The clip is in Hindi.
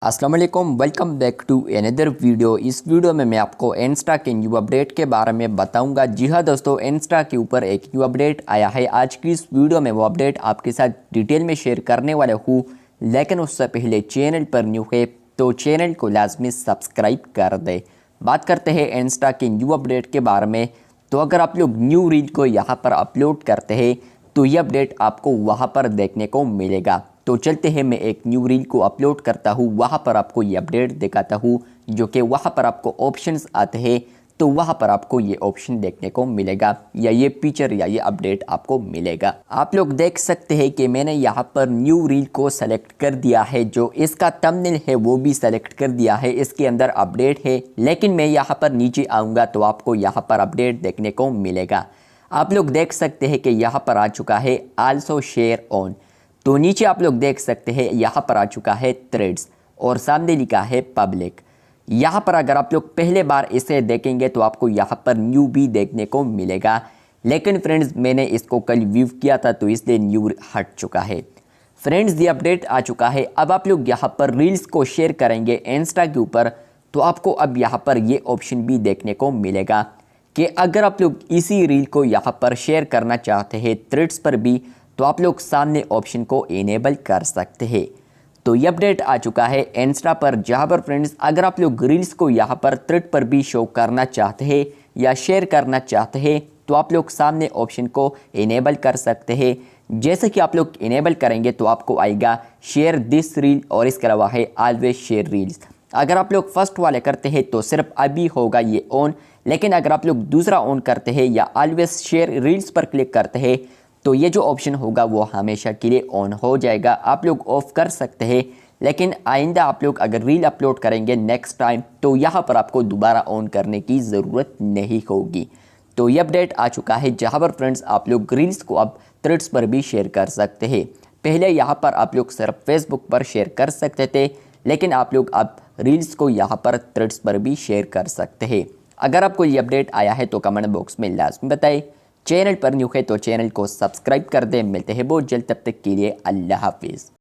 अस्सलाम वालेकुम, welcome back to another video. इस वीडियो में मैं आपको इंस्टा के न्यू अपडेट के बारे में बताऊंगा। जी हाँ दोस्तों, इंस्टा के ऊपर एक न्यू अपडेट आया है। आज की इस वीडियो में वो अपडेट आपके साथ डिटेल में शेयर करने वाला हूँ, लेकिन उससे पहले चैनल पर न्यू है तो चैनल को लाजमी सब्सक्राइब कर दे। बात करते हैं इंस्टा के न्यू अपडेट के बारे में। तो अगर आप लोग न्यू रील को यहाँ पर अपलोड करते हैं तो ये अपडेट आपको वहाँ पर देखने को मिलेगा। तो चलते हैं, मैं एक न्यू रील को अपलोड करता हूँ, वहाँ पर आपको ये अपडेट दिखाता हूँ, जो कि वहाँ पर आपको ऑप्शंस आते हैं। तो वहाँ पर आपको ये ऑप्शन देखने को मिलेगा या ये फीचर या ये अपडेट आपको मिलेगा। आप लोग देख सकते हैं कि मैंने यहाँ पर न्यू रील को सेलेक्ट कर दिया है, जो इसका थंबनेल है वो भी सेलेक्ट कर दिया है। इसके अंदर अपडेट है, लेकिन मैं यहाँ पर नीचे आऊँगा तो आपको यहाँ पर अपडेट देखने को मिलेगा। आप लोग देख सकते हैं कि यहाँ पर आ चुका है आल्सो शेयर ऑन। तो नीचे आप लोग देख सकते हैं यहाँ पर आ चुका है थ्रेड्स और सामने लिखा है पब्लिक। यहाँ पर अगर आप लोग पहले बार इसे देखेंगे तो आपको यहाँ पर न्यू भी देखने को मिलेगा, लेकिन फ्रेंड्स मैंने इसको कल व्यू किया था तो इसलिए न्यू हट चुका है। फ्रेंड्स, ये अपडेट आ चुका है। अब आप लोग यहाँ पर रील्स को शेयर करेंगे इंस्टा के ऊपर तो आपको अब यहाँ पर ये ऑप्शन भी देखने को मिलेगा कि अगर आप लोग इसी रील को यहाँ पर शेयर करना चाहते हैं थ्रेड्स पर भी, तो आप लोग सामने ऑप्शन को इनेबल कर सकते हैं। तो ये अपडेट आ चुका है इंस्टा पर, जहाँ पर फ्रेंड्स अगर आप लोग रील्स को यहाँ पर थ्रेड पर भी शो करना चाहते हैं या शेयर करना चाहते हैं तो आप लोग सामने ऑप्शन को इनेबल कर सकते हैं। जैसे कि आप लोग इनेबल करेंगे तो आपको आएगा शेयर दिस रील और इसके अलावा है ऑलवेज शेयर रील्स। अगर आप लोग फर्स्ट वाले करते हैं तो सिर्फ अभी होगा ये ऑन, लेकिन अगर आप लोग दूसरा ऑन करते हैं या ऑलवेज शेयर रील्स पर क्लिक करते हैं तो ये जो ऑप्शन होगा वो हमेशा के लिए ऑन हो जाएगा। आप लोग ऑफ कर सकते हैं, लेकिन आइंदा आप लोग अगर रील अपलोड करेंगे नेक्स्ट टाइम तो यहाँ पर आपको दोबारा ऑन करने की ज़रूरत नहीं होगी। तो ये अपडेट आ चुका है, जहाँ पर फ्रेंड्स आप लोग रील्स को अब थ्रेड्स पर भी शेयर कर सकते हैं। पहले यहाँ पर आप लोग सिर्फ फेसबुक पर शेयर कर सकते थे, लेकिन आप लोग अब रील्स को यहाँ पर थ्रेड्स पर भी शेयर कर सकते हैं। अगर आपको ये अपडेट आया है तो कमेंट बॉक्स में लाजमी बताएं। चैनल पर न्यू है तो चैनल को सब्सक्राइब कर दें। मिलते हैं बहुत जल्द, तब तक के लिए अल्लाह हाफिज़।